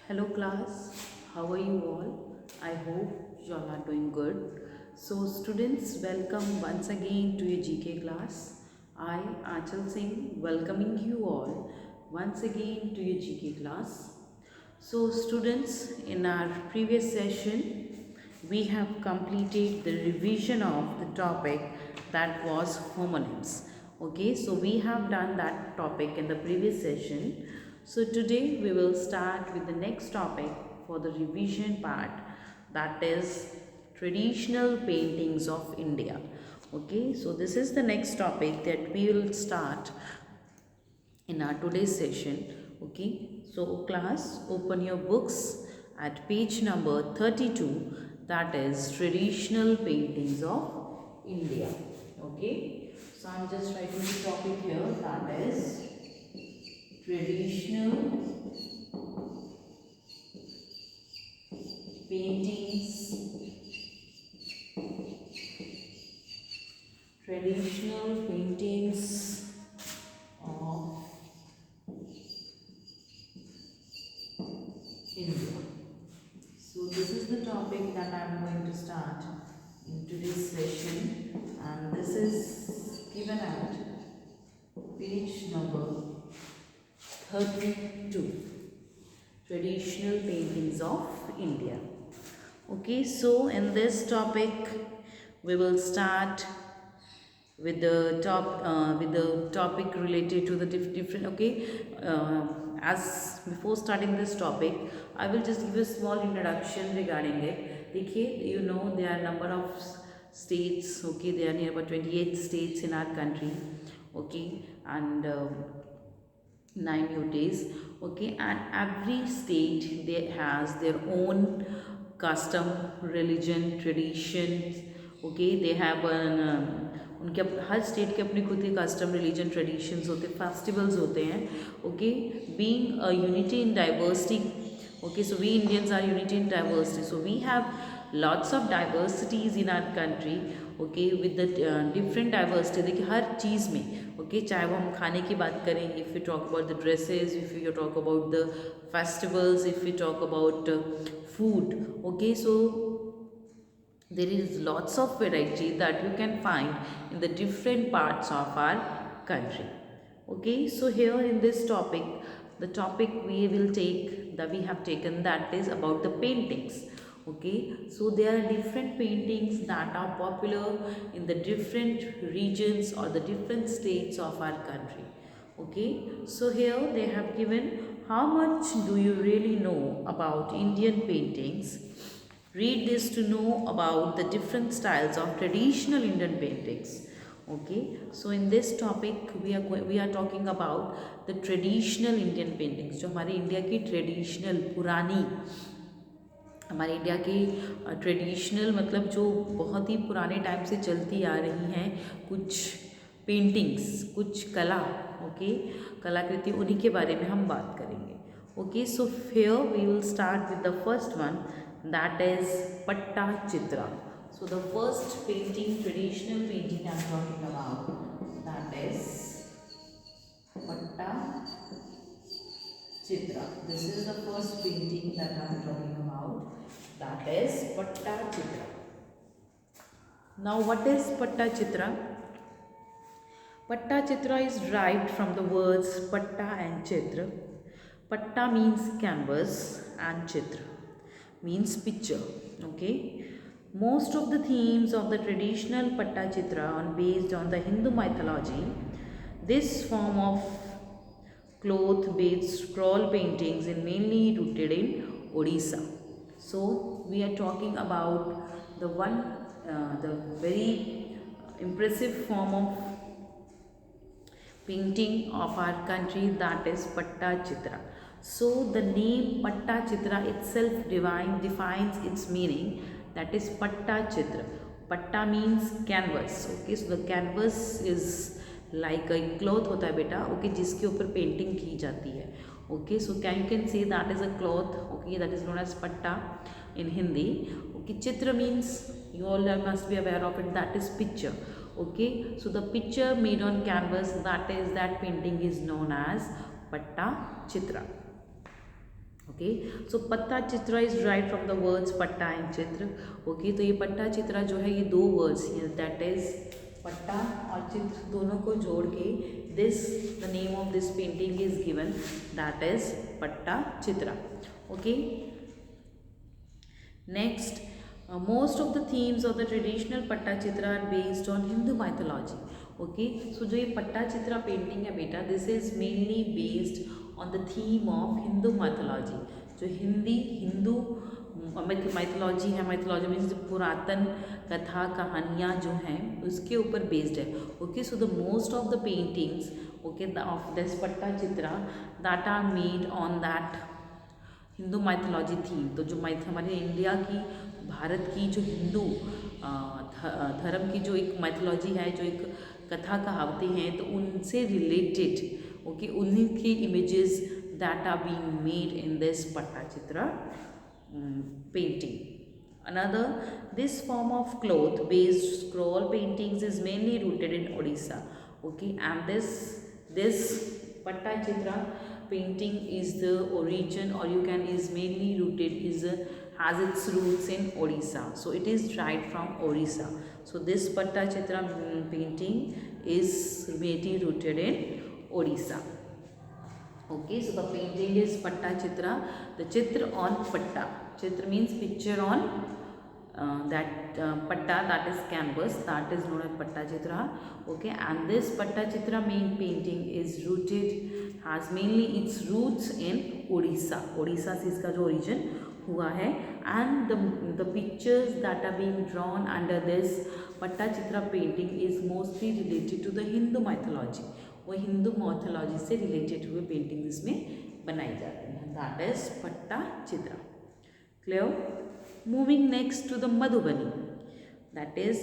Hello class, how are you all? I hope you all are doing good. So students, welcome once again to your GK class. I, Achal Singh, welcoming you all once again to your GK class. So students, in our previous session, we have completed the revision of the topic that was homonyms. Okay, so we have done that topic in the previous session. So today we will start with the next topic for the revision part, that is traditional paintings of India. Okay, so this is the next topic that we will start in our today's session. Okay, so class, open your books at page number 32, that is traditional paintings of India. Okay, so I'm just writing the topic here, that is traditional paintings, traditional paintings of India. So this is the topic that I am going to start in today's session, and this is given at page number 32, traditional paintings of India. Okay, so in this topic we will start with the topic related to the different. Okay, as before starting this topic, I will just give a small introduction regarding it. देखिए, you know, there are number of states. Okay, there are near about 28 states in our country. Okay, and 9 UTs. Okay, and every state they has their own custom, religion, traditions. Okay, they have an उनके हर state के अपने खुद के custom, religion, traditions होते हैं, festivals होते हैं. Okay, being a unity in diversity. Okay, so we Indians are unity in diversity, so we have lots of diversities in our country. Okay, with the different diversity, देखिए हर चीज़ में. Okay, चाहे वो हम खाने की बात करें, if we talk about the dresses, if we talk about the festivals, if we talk about food. Okay, so there is lots of variety that you can find in the different parts of our country. Okay, so here in this topic, the topic we will take, that we have taken, that is about the paintings. Okay, so there are different paintings that are popular in the different regions or the different states of our country. Okay, so here they have given, how much do you really know about Indian paintings? Read this to know about the different styles of traditional Indian paintings. Okay, so in this topic we are talking about the traditional Indian paintings, जो हमारे India की traditional पुरानी, हमारे India की traditional मतलब जो बहुत ही पुराने टाइम से चलती आ रही हैं कुछ पेंटिंग्स, कुछ कला. ओके, कलाकृति, उन्हीं के बारे में हम बात करेंगे. Okay, so here we will start with the first one, that is Pattachitra. So the first painting, traditional painting I am talking about, that is Pattachitra. This is the first painting that I am talking about, that is Pattachitra. Now what is Pattachitra? Pattachitra is derived from the words Patta and Chitra. Patta means canvas and Chitra means picture. Okay, most of the themes of the traditional Pattachitra are based on the Hindu mythology. This form of cloth based scroll paintings is mainly rooted in Odisha. So we are talking about the the very impressive form of painting of our country, that is Pattachitra. So the name Pattachitra itself defines its meaning, that is Pattachitra. Patta means canvas. Okay, so the canvas is like a cloth होता है बेटा. Okay, जिसके ऊपर painting की जाती है. Okay, so you can say that is a cloth. Okay, that is known as patta in Hindi. Okay, chitra means, you all must be aware of it, that is picture. Okay, so the picture made on canvas, that painting is known as Pattachitra. Okay. So Pattachitra is right from the words patta and chitra. Okay, तो ये पट्टा चित्रा जो है ये दो words हैं, that is पट्टा और चित्र दोनों को जोड़ के this the name of this painting is given, that is Pattachitra. Okay, next, most of the themes of the traditional Pattachitra are based on Hindu mythology. Okay, so जो ये पट्टाचित्रा पेंटिंग है बेटा, this is mainly based on the theme of Hindu mythology. जो Hindu mythology है, mythology means पुरातन कथा कहानियाँ जो हैं उसके ऊपर बेस्ड है। Okay, so the most of the paintings okay of this Pattachitra that are made on that Hindu mythology theme. तो जो हमारे इंडिया की, भारत की जो हिंदू धर्म की जो एक माइथोलॉजी है, जो एक कथा कहावतें हैं, तो उनसे रिलेटेड ओके उन्हीं की images that are being made in this Pattachitra painting. Another, this form of cloth based scroll paintings is mainly rooted in Odisha. Okay, and this Pattachitra painting is the origin, or you can is mainly rooted has its roots in Odisha. So it is right from Odisha. So this Pattachitra painting is mainly rooted in Odisha. Okay, so the painting is Pattachitra, the chitra on patta. Chitra means picture on that patta, that is canvas, that is known as Pattachitra. Okay, and this Pattachitra main painting is rooted, has mainly its roots in Odisha. Odisha से इसका जो origin हुआ है, and the pictures that are being drawn under this Pattachitra painting is mostly related to the Hindu mythology. वो Hindu mythology से related हुए painting इसमें बनाई जाती हैं, that is Pattachitra. Clear? Moving next to the Madhubani, that is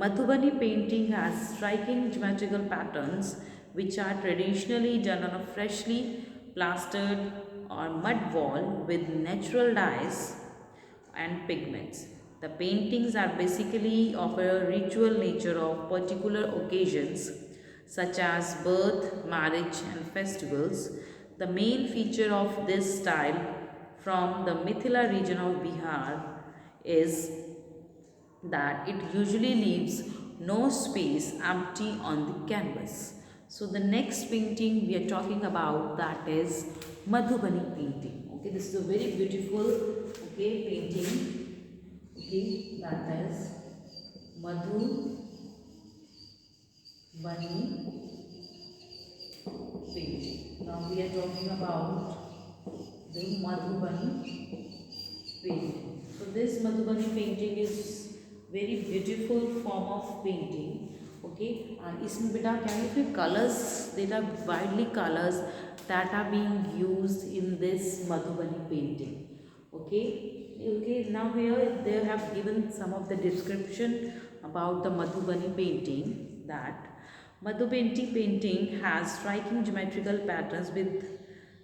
Madhubani painting has striking geometrical patterns which are traditionally done on a freshly plastered और mud wall with natural dyes and pigments. The paintings are basically of a ritual nature of particular occasions such as birth, marriage and festivals. The main feature of this style from the Mithila region of Bihar is that it usually leaves no space empty on the canvas. So the next painting we are talking about, that is Madhubani painting. Okay, this is a very beautiful okay painting. Okay, that is Madhubani painting. Now we are talking about the Madhubani painting. So this Madhubani painting is very beautiful form of painting. Okay, and इसमें बेटा क्या है, फिर colors, there are widely colors that are being used in this Madhubani painting. Okay, okay, now here they have given some of the description about the Madhubani painting, that Madhubani painting has striking geometrical patterns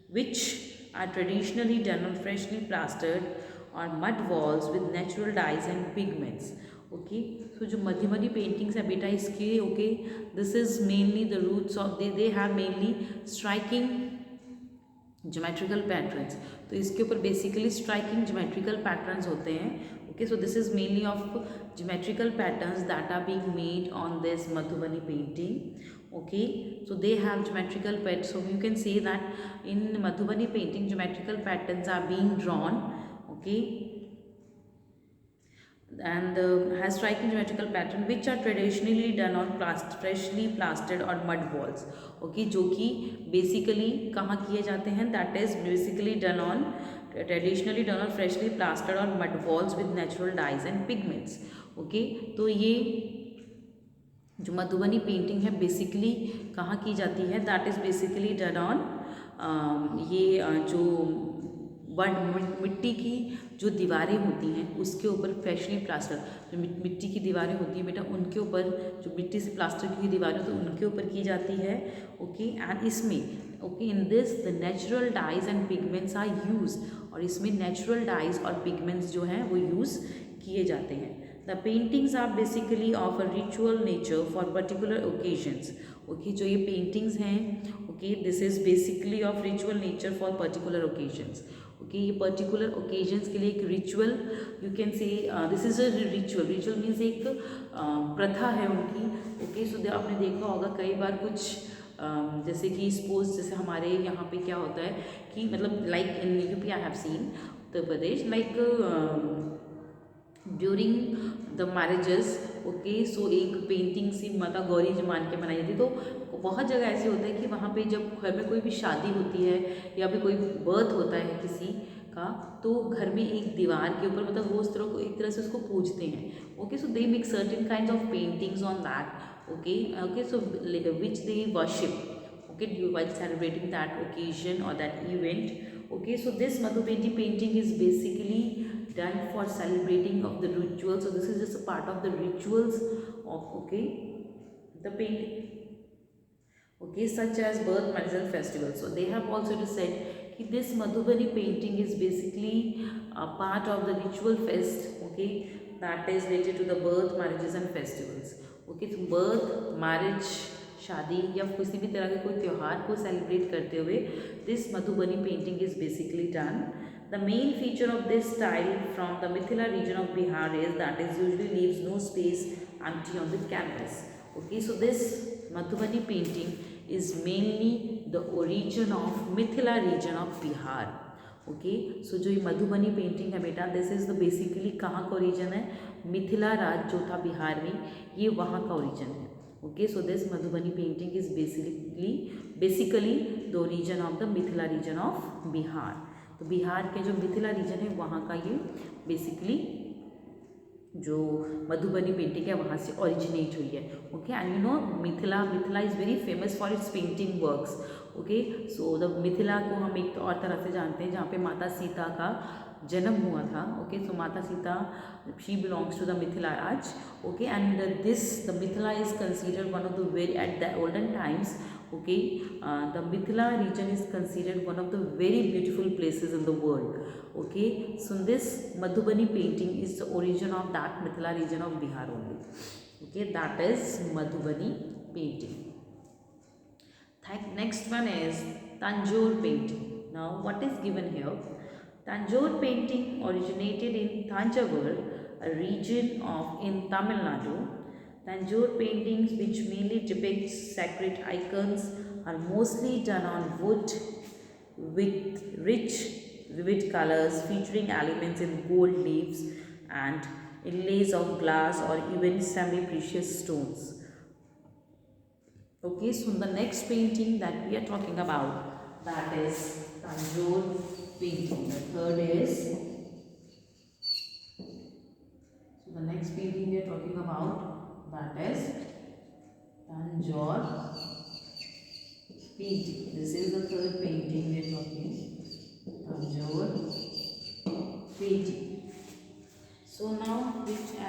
which are traditionally done on freshly plastered or mud walls with natural dyes and pigments. Okay, so जो Madhubani paintings है बेटा इसके okay this is mainly the roots of they have mainly striking geometrical patterns. तो इसके ऊपर basically striking geometrical patterns होते हैं। Okay, so this is mainly of geometrical patterns that are being made on this Madhubani painting. Okay, so they have geometrical patterns, so you can say that in Madhubani painting geometrical patterns are being drawn. Okay, and has striking geometrical pattern which are traditionally done on freshly plastered or mud walls. Okay, जो कि basically कहाँ किए जाते हैं, that is basically done on traditionally done on freshly plastered or mud walls with natural dyes and pigments. Okay, तो ये जो Madhubani painting है बेसिकली कहाँ की जाती है, that is basically done on ये जो मिट्टी की जो दीवारें होती हैं उसके ऊपर फ्रेशली प्लास्टर, जो मिट्टी की दीवारें होती हैं बेटा उनके ऊपर, जो मिट्टी से प्लास्टर की दीवारें होती हैं उनके ऊपर की जाती है। ओके, एंड इसमें okay in this the natural dyes and pigments are use, और इसमें नेचुरल डाइज और पिगमेंट्स जो हैं वो यूज़ किए जाते हैं। The paintings are basically of a ritual nature for particular occasions. Okay, जो ये पेंटिंग्स हैं okay this is basically of ritual nature for particular occasions. Okay. ये पर्टिकुलर ओकेजन्स के लिए एक ritual, you can say this is a ritual. Ritual means एक प्रथा है उनकी। ओके। सो आपने देखा होगा कई बार कुछ जैसे कि सपोज जैसे हमारे यहाँ पे क्या होता है कि मतलब like in UP I have seen Uttar Pradesh like during the marriages. Okay. So एक पेंटिंग सी माता गौरी जी मान के बनाई जाती है। तो बहुत जगह ऐसे होता है कि वहाँ पे जब घर में कोई भी शादी होती है या फिर कोई बर्थ होता है किसी का, तो घर में एक दीवार के ऊपर मतलब वो उस तरह को एक तरह से उसको पूजते हैं। Okay. So they make certain kind of paintings on that. Okay. Okay. So which they worship, okay, while celebrating that occasion or that event. Okay, so this Madhubenti painting is basically done for celebrating of the rituals. So this is just a part of the rituals of, okay, the painting, okay, such as birth, marriage and festivals. So they have also said कि this Madhubani painting is basically a part of the ritual fest, okay, that is related to the birth, marriages and festivals. Okay, so birth, marriage, शादी या किसी भी तरह के कोई त्यौहार को सेलिब्रेट करते हुए this Madhubani painting is basically done. The main feature of this style from the Mithila region of Bihar is that is usually leaves no space empty on the canvas. Okay. So this Madhubani painting is mainly the origin of Mithila region of Bihar. Okay. So जो ये Madhubani painting है बेटा, this is the basically कहाँ का origin है, मिथिला राज्य जो था बिहार में, ये वहाँ का ओरिजिन है। Okay. So this Madhubani painting is basically the origin of the Mithila region of Bihar. तो बिहार के जो मिथिला रीजन है वहाँ का ये बेसिकली जो मधुबनी पेंटिंग है वहाँ से ओरिजिनेट हुई है। Okay. And you know Mithila is very famous for its painting works. Okay. So the Mithila को हम एक और तरह से जानते हैं जहाँ पे माता सीता का जन्म हुआ था। Okay. So Mata Sita she belongs to the Mithila Raj. Okay. And the Mithila is considered one of the very at the olden times. Okay, the Mithila region is considered one of the very beautiful places in the world. Okay, so this Madhubani painting is the origin of that Mithila region of Bihar only. Okay, that is Madhubani painting. Next one is Tanjore painting. Now, what is given here? Tanjore painting originated in Thanjavur, a region in Tamil Nadu. Tanjore paintings, which mainly depict sacred icons, are mostly done on wood with rich, vivid colors featuring elements in gold leaves and inlays of glass or even semi-precious stones. Okay, so the next painting that we are talking about, that is Tanjore painting. The third is, so the next painting we are talking about, that is Tanjore painting. This is the third painting we are talking, Tanjore painting. So now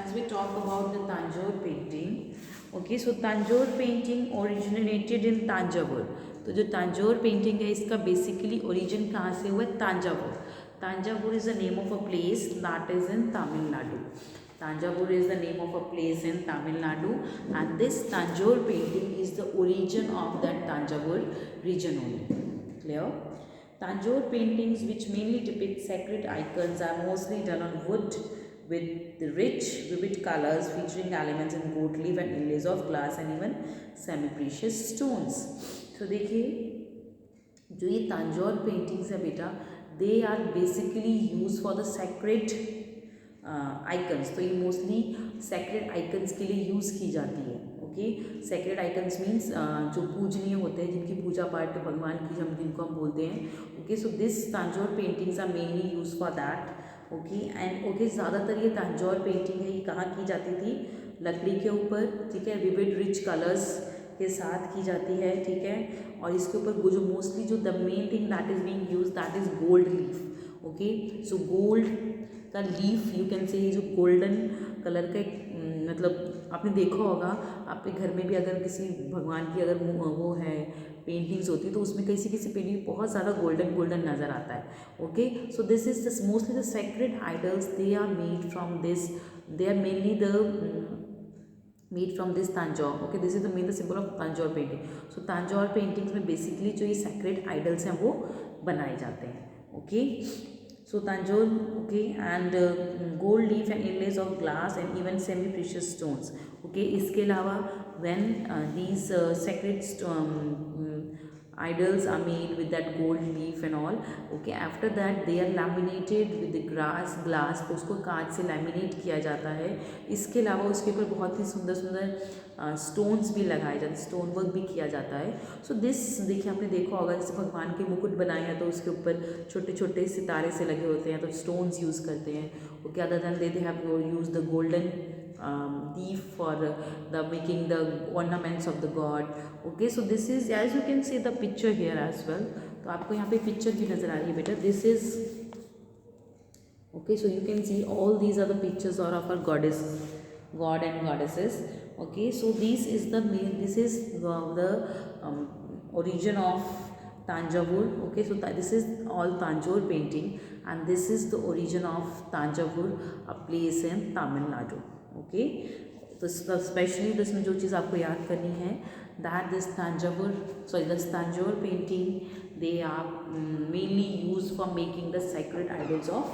as we talk about the Tanjore painting, okay, so Tanjore painting originated in Tanjavur. तो जो Tanjore painting है इसका basically origin कहाँ से हुआ है, Thanjavur. Thanjavur is the name of a place that is in Tamil Nadu. Tanjavur is the name of a place in Tamil Nadu, and this Tanjore painting is the origin of that Tanjavur region only. Clear? Tanjore paintings, which mainly depict sacred icons, are mostly done on wood with the rich, vivid colors featuring elements in gold leaf and inlays of glass and even semi-precious stones. So देखिए जो ये Tanjore paintings है बेटा, they are basically used for the sacred icons. तो ये mostly sacred icons के लिए use की जाती है। ओके। सेक्रेड आइकन्स मीन्स जो पूजनीय होते हैं, जिनकी पूजा पाठ भगवान की जिनको हम बोलते हैं। Okay. So this Tanjore paintings are mainly use for that. Okay. And okay, ज़्यादातर ये तांजोर पेंटिंग है ये कहाँ की जाती थी, लकड़ी के ऊपर, ठीक है, विविड रिच कलर्स के साथ की जाती है, ठीक है। और इसके ऊपर जो मोस्टली जो the main thing that is being use that is gold leaf. Okay. So gold का लीफ यू कैन से जो गोल्डन कलर का मतलब आपने देखा होगा आपके घर में भी अगर किसी भगवान की अगर वो है पेंटिंग्स होती है तो उसमें किसी किसी पेंटिंग बहुत ज़्यादा गोल्डन गोल्डन नज़र आता है। Okay. So this is mostly the sacred idols, they are made from this, they are mainly made from this Tanjore. Okay. This is the main the symbol of Tanjore painting. So Tanjore paintings में basically जो ये sacred idols हैं वो बनाए जाते हैं। Okay. So Tanjore, okay, and gold leaf and inlays of glass and even semi precious stones. Okay, इसके अलावा when these sacred idols are made with that gold leaf and all, okay, after that they are laminated with the glass, तो उसको कांच से laminate किया जाता है. इसके अलावा उसके ऊपर बहुत ही सुंदर सुंदर स्टोन्स भी लगाए जाते हैं, स्टोन वर्क भी किया जाता है. सो दिस देखिए, आपने देखा होगा जैसे भगवान के मुकुट बनाए हैं तो उसके ऊपर छोटे छोटे सितारे से लगे होते हैं, तो स्टोन्स यूज़ करते हैं. Okay, other than they have use the golden leaf for the making the ornaments of the god. Okay, so this is, as you can see the picture here as well. तो आपको यहाँ पे picture भी नजर आ रही है बेटा. This is okay, so you can see all these are the pictures of our goddesses, god and goddesses. Okay, so this is the origin of Tanjavur. Okay, so this is all Tanjore painting, and this is the origin of Tanjavur, a place in Tamil Nadu. Okay, तो specially इसमें जो चीज़ आपको याद करनी है, that this Tanjore painting, they are mainly used for making the sacred idols of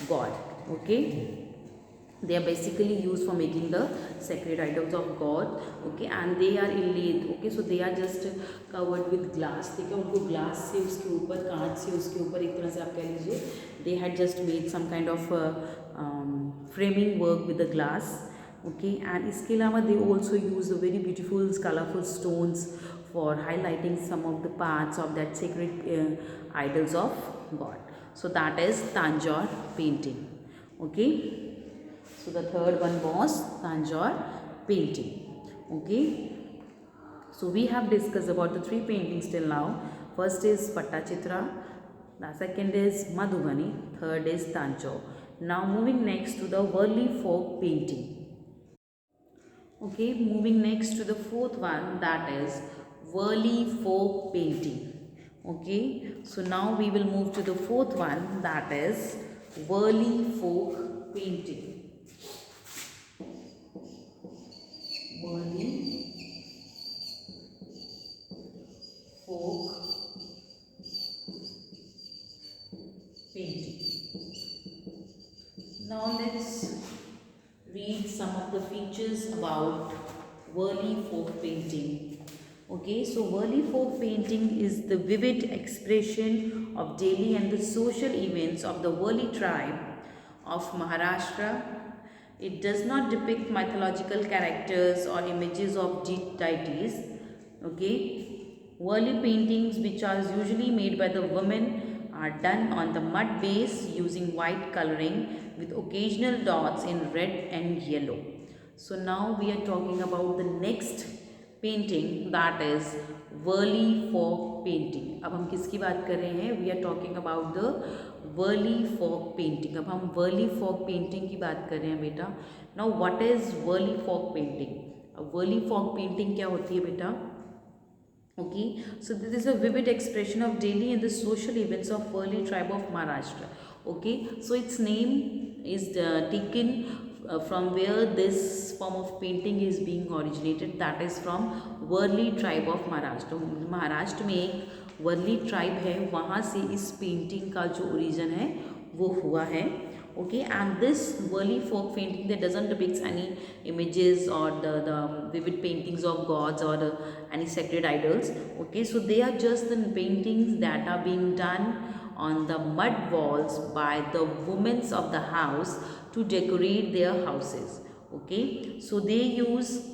God. Okay, they are basically used for making the sacred idols of God. Okay, and they are inlaid. Okay, so they are just covered with glass. ठीक है, उनको glass से उसके ऊपर, कांच से उसके ऊपर, एक तरह से आप कह लीजिए, they had just made some kind of framing work with the glass. Okay, and इसके अलावा they also use very beautiful colorful stones for highlighting some of the parts of that sacred idols of God. So that is Tanjore painting. Okay, so the third one was Tanjore painting. Okay, so we have discussed about the three paintings till now. First is Pattachitra, the second is Madhubani, third is Tanjore. Now moving next to the Worli folk painting. Okay, moving next to the fourth one, that is Worli folk painting. Okay, so now we will move to the fourth one, that is Worli folk painting. Worli folk painting. Now let's read some of the features about Worli folk painting. Okay, so Worli folk painting is the vivid expression of daily and the social events of the Worli tribe of Maharashtra. It does not depict mythological characters or images of deities. Okay, Worli paintings, which are usually made by the women, are done on the mud base using white coloring with occasional dots in red and yellow. So now we are talking about the next painting, that is Worli folk painting. अब हम किसकी बात कर रहे हैं? We are talking about the Worli folk painting. अब हम Worli folk painting की बात कर रहे हैं बेटा. Now what is Worli folk painting? अब Worli folk painting क्या होती है बेटा? Okay, so this is a vivid expression of daily and the social events of Worli tribe of Maharashtra. Okay, so its name is taken from where this form of painting is being originated, that is from Worli tribe of Maharashtra. Maharashtra में एक Worli tribe है, वहाँ से इस painting का जो origin है वो हुआ है. Okay, and this Worli folk painting, that doesn't depict any images or the vivid paintings of gods or any sacred idols. Okay, so they are just the paintings that are being done on the mud walls by the women of the house to decorate their houses. Okay, so they use,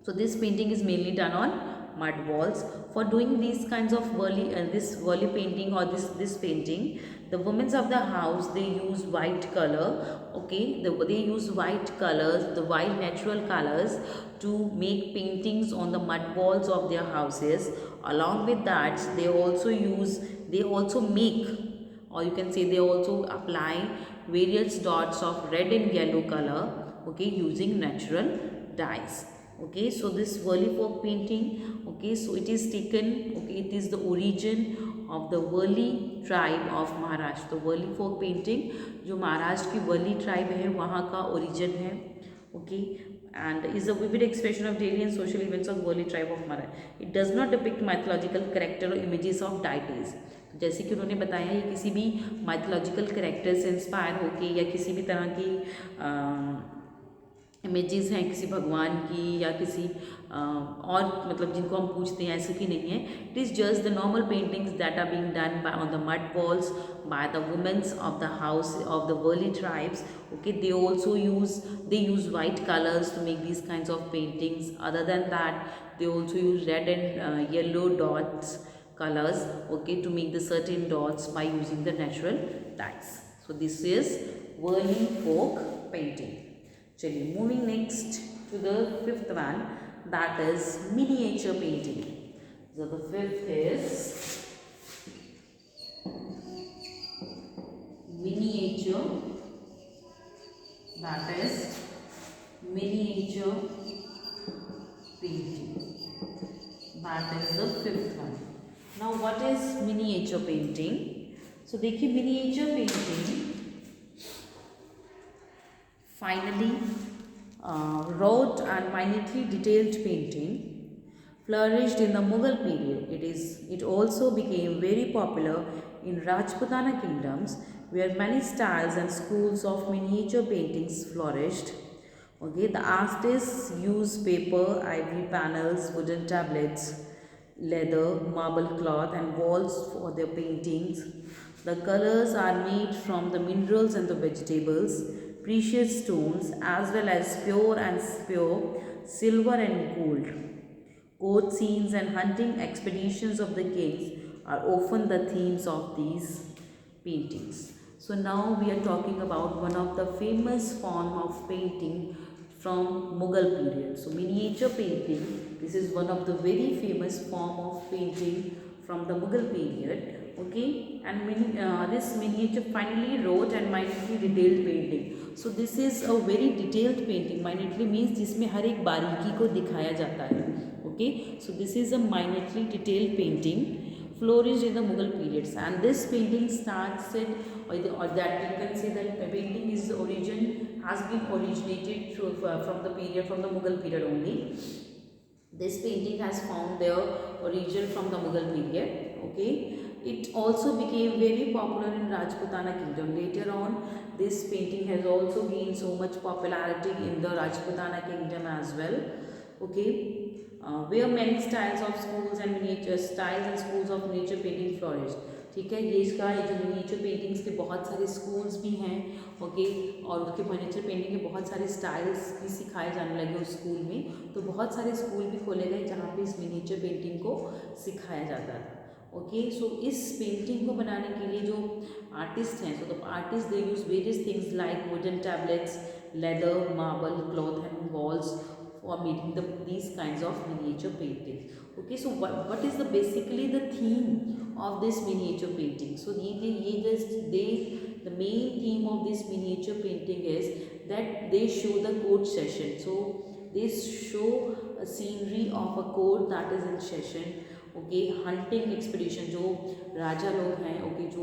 so this painting is mainly done on mud walls. For doing these kinds of this Worli painting or this painting, the women of the house, they use white color. Okay, they use white colors, the white natural colors, to make paintings on the mud walls of their houses. Along with that, they also make, or you can say they also apply various dots of red and yellow color, okay, using natural dyes. Okay, so this Worli folk painting, okay, so it is taken, okay, it is the origin of the Worli tribe of Maharashtra. तो Worli folk painting जो महाराष्ट्र की Worli tribe है वहाँ का origin है. Okay, and is a vivid expression of daily and social events of Worli tribe of Maharashtra. It does not depict mythological character or images of deities. जैसे कि उन्होंने बताया ये किसी भी माइथोलॉजिकल कैरेक्टर से इंस्पायर होके या किसी भी तरह की इमेजेस हैं किसी भगवान की या किसी और मतलब जिनको हम पूछते हैं ऐसे की नहीं है. It is just the normal paintings that are being done by on the mud walls by the women of the house of the Worli tribes. Okay, they also use white colors to make these kinds of paintings. Other than that, they also use red and yellow dots colors, okay, to make the certain dots by using the natural dyes. So this is Worli folk painting. चलिए, moving next to the fifth one, that is miniature painting. So the fifth is miniature, that is miniature painting. That is the fifth one. Now what is miniature painting? So देखिए, miniature painting finally wrought and minutely detailed painting flourished in the Mughal period. It also became very popular in Rajputana kingdoms, where many styles and schools of miniature paintings flourished. Okay, the artists use paper, ivory panels, wooden tablets, leather, marble cloth and walls for their paintings. The colors are made from the minerals and the vegetables, precious stones as well as pure silver and gold. Court scenes and hunting expeditions of the kings are often the themes of these paintings. So now we are talking about one of the famous form of painting from Mughal period. So miniature painting, this is one of the very famous form of painting from the Mughal period. Okay, and this miniature finally wrote and minutely detailed painting. So this is a very detailed painting. Minutely means जिसमें हर एक बारीकी को दिखाया जाता है. Okay, so this is a minutely detailed painting flourished in the Mughal periods, and this painting starts it, or that you can say that the painting is origin has been originated through, from the Mughal period only. This painting has found their origin from the Mughal period. Okay, it also became very popular in Rajputana kingdom. Later on, this painting has also gained so much popularity in the Rajputana kingdom as well. Okay, where many styles of schools and miniature styles and schools of miniature painting flourished. ठीक है, ये इसका जो miniature paintings के बहुत सारे schools भी हैं. ओके, और उसके मिनिएचर पेंटिंग के बहुत सारे स्टाइल्स भी सिखाए जाने लगे उस स्कूल में. तो बहुत सारे स्कूल भी खोले गए जहाँ पे इस मिनिएचर पेंटिंग को सिखाया जाता था. ओके, सो इस पेंटिंग को बनाने के लिए जो आर्टिस्ट हैं, so the artist they use various things like wooden tablets, leather, marble, cloth and walls for making these kinds of miniature paintings. Okay, so what is the basically the theme of this miniature painting? So the main theme of this miniature painting is that they show the court session. So they show a scenery of a court that is in session. Okay, hunting expedition जो राजा लोग हैं, okay, जो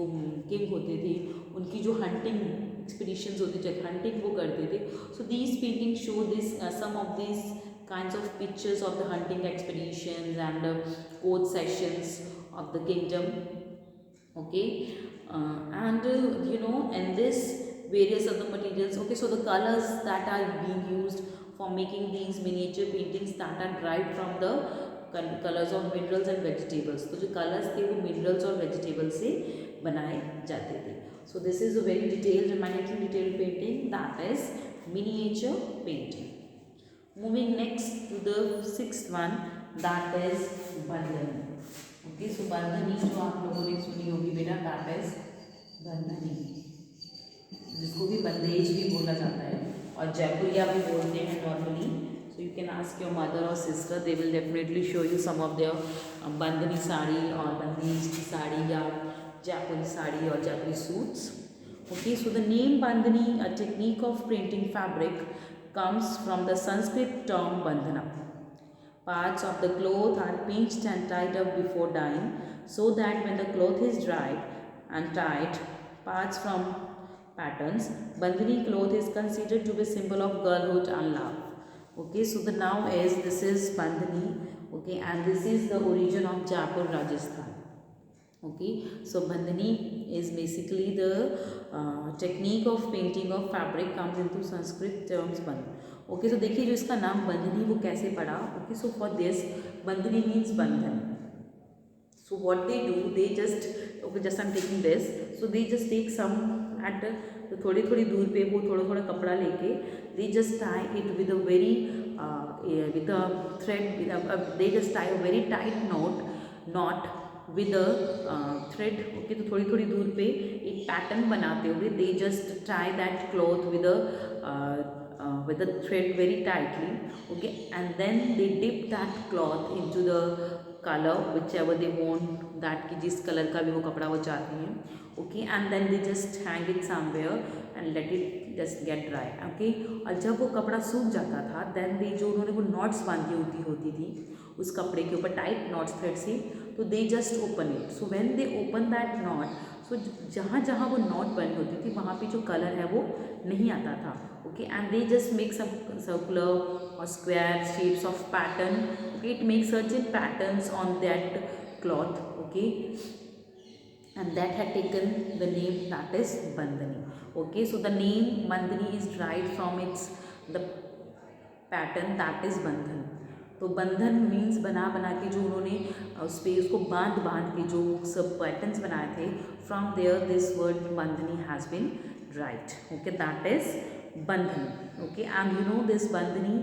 king होते थे, उनकी जो hunting expeditions होती थे, हंटिंग वो करते थे. So these painting show this some of this kinds of pictures of the hunting expeditions and court sessions of the kingdom. Okay, and and this various other materials. Okay, so the colors that are being used for making these miniature paintings that are derived from the colors of minerals and vegetables. तो जो colors थे वो minerals और vegetables से बनाए जाते थे. So this is a very detailed and minutely detailed painting, that is miniature painting. Moving next to the sixth one, that is bandhani. Okay, so बंधनी जो आप लोगों ने सुनी होगी बेटा, that is बंधनी, जिसको भी बंदेज भी बोला जाता है और जयपुरिया भी बोलते हैं normally. So you can ask your mother or sister, they will definitely show you some of their bandhani sari और बंदेज की साड़ी या जयपुरी साड़ी और जयपुरी suits. Okay, so the name bandhani, a technique of printing fabric, comes from the Sanskrit term bandhana. Parts of the cloth are pinched and tied up before dyeing, so that when the cloth is dried and tied, parts from patterns, bandhani cloth is considered to be a symbol of girlhood and love. Okay, so the now this is bandhani. Okay, and this is the origin of Jaipur, Rajasthan. Okay, so Bandhani is basically the technique of painting of fabric comes into Sanskrit terms Bandh. Okay, so देखिए जो इसका नाम बंधनी वो कैसे पड़ा. Okay, so for this bandhani means बंधन. So what they do, they just, okay, just I'm taking this, so they just take some at तो थोड़ी थोड़ी दूर पे वो थोड़ा थोड़ा कपड़ा लेके they just tie it with a very with a thread with they just tie a very tight knot with a thread. Okay, तो थोड़ी थोड़ी दूर पे एक पैटर्न बनाते हुए they just tie that cloth with the thread very tightly. Okay, and then they dip that cloth into the color whichever they want, that कि जिस कलर का भी वो कपड़ा वो चाहते हैं. Okay, and then they just hang it somewhere and let it just get dry. Okay, और जब वो कपड़ा सूख जाता था then they जो उन्होंने वो नॉट्स बांधी होती थी उस कपड़े के ऊपर टाइट नॉट्स थ्रेड से, तो they just open it. So when they open that knot, so जहाँ जहाँ वो नॉट बनी होती थी वहाँ पे जो कलर है वो नहीं आता था. Okay, and they just make some circular or square shapes of pattern. Okay, it makes certain patterns on that cloth. Okay, and that had taken the name that is Bandhani. Okay, so the name Bandhani is derived from its the pattern that is Bandhan. तो बंधन means बना बना के जो उन्होंने उस पर उसको बांध बांध के जो सब पैटर्न्स बनाए थे, from there this word bandhani has been derived. Okay, that is bandhani. Okay, and you know this bandhani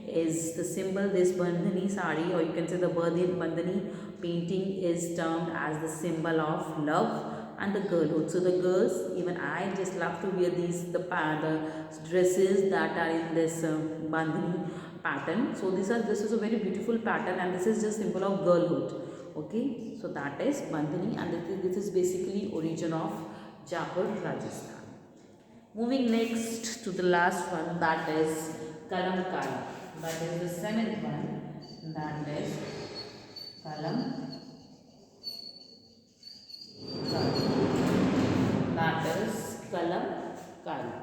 is the symbol, this bandhani sari, or you can say the bandhani painting is termed as the symbol of love and the girlhood. So the girls, even I just love to wear the dresses that are in this bandhani pattern. So this is a very beautiful pattern, and this is just symbol of girlhood. Okay, so that is bandhani, and this is basically origin of Jaipur, Rajasthan. Moving next to the last one, that is Kalamkari. That is the seventh one. That is Kalamkari. That is Kalamkari.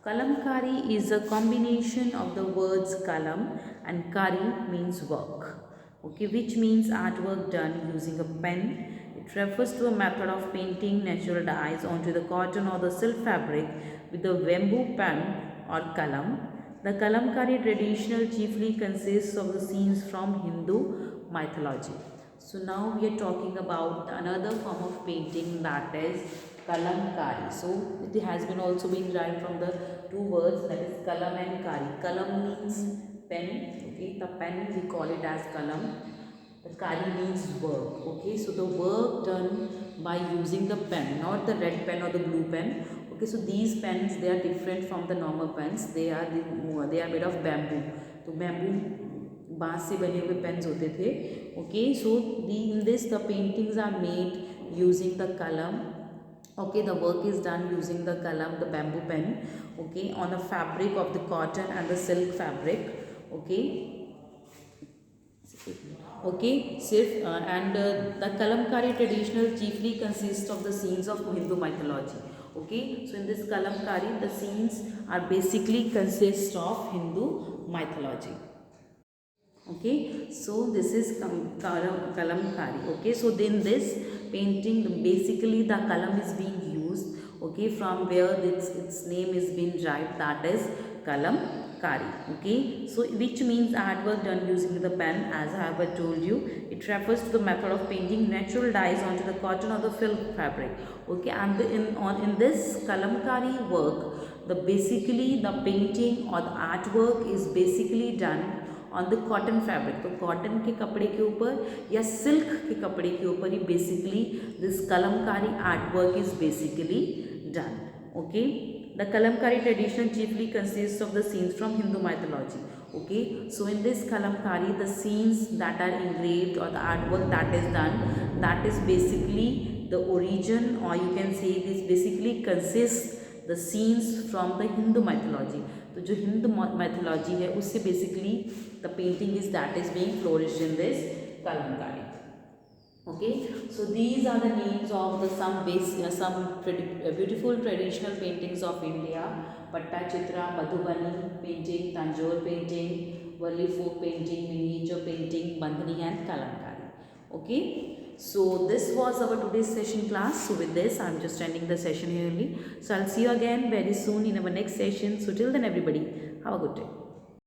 Kalamkari is a combination of the words kalam and kari means work. Okay, which means artwork done using a pen. It refers to a method of painting natural dyes onto the cotton or the silk fabric with a bamboo pen or kalam. The Kalamkari traditional chiefly consists of the scenes from Hindu mythology. So now we are talking about another form of painting, that is Kalamkari. So it has been also been derived from the two words, that is Kalam and Kari. Kalam means pen. Okay, the pen we call it as Kalam. The Kari means work. Okay, so the work done by using the pen, not the red pen or the blue pen. Okay, so these pens, they are different from the normal pens. They are made of bamboo. तो bamboo बांस से बने हुए pens होते थे. Okay, so in this the paintings are made using the kalam. Okay, the work is done using the kalam, the bamboo pen. Okay, on the fabric of the cotton and the silk fabric. Okay, and the Kalamkari traditional chiefly consists of the scenes of Hindu mythology. Okay, so in this Kalamkari, the scenes are basically consist of Hindu mythology. Okay, so this is Kalamkari. Okay, so then this painting, basically the kalam is being used. Okay, from where its name is being derived, that is Kalamkari. Okay, so which means artwork done using the pen, as I have told you. It refers to the method of painting natural dyes onto the cotton or the silk fabric. Okay, and in this Kalamkari work, basically the painting or the artwork is basically done on the cotton fabric. तो cotton के कपड़े के ऊपर या silk के कपड़े के ऊपर ही basically this Kalamkari art work is basically done. Okay, the Kalamkari tradition chiefly consists of the scenes from Hindu mythology. Okay, so in this kalamkari, the scenes that are engraved or the artwork that is done, that is basically the origin, or you can say this basically consists the scenes from the Hindu mythology. तो जो Hindu mythology है उससे basically the painting is that is being flourished in this kalamkari. Okay, so these are the names of the some beautiful traditional paintings of India: Pattachitra, Madhubani painting, Tanjore painting, Worli folk painting, miniature painting, Bandhani and Kalamkari. Okay, So this was our today's session class. So with this, I'm just ending the session early. So I'll see you again very soon in our next session. So till then, everybody, have a good day.